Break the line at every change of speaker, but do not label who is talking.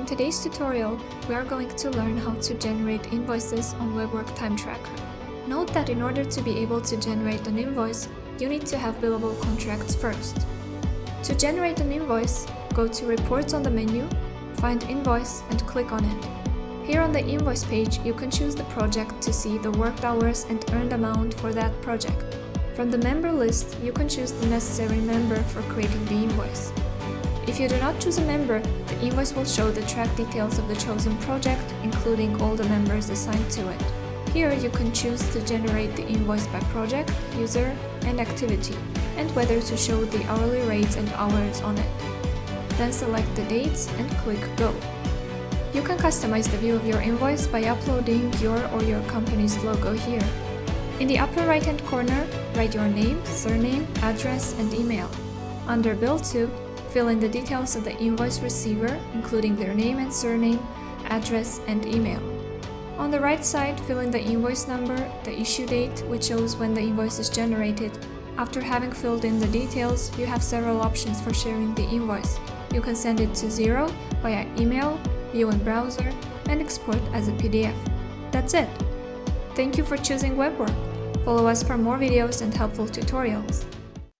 today's tutorial, we are going to learn how to generate invoices on WebWork Time Tracker. Note that in order to be able to generate an invoice, you need to have billable contracts first. To generate an invoice, go to Reports on the menu, find Invoice and click on it. Here on the invoice page, you can choose the project to see the worked hours and earned amount for that project. From the member list, you can choose the necessary member for creating the invoice. If you do not choose a member, the invoice will show the track details of the chosen project, including all the members assigned to it. Here you can choose to generate the invoice by project, user, and activity, and whether to show the hourly rates and hours on it. Then select the dates and click Go. You can customize the view of your invoice by uploading your or your company's logo here. In the upper right-hand corner, write your name, surname, address, and email. Under Bill To, fill in the details of the invoice receiver, including their name and surname, address, and email. On the right side, fill in the invoice number, the issue date, which shows when the invoice is generated. After having filled in the details, you have several options for sharing the invoice. You can send it to Xero, via email, view in browser, and export as a PDF. That's it! Thank you for choosing WebWork. Follow us for more videos and helpful tutorials.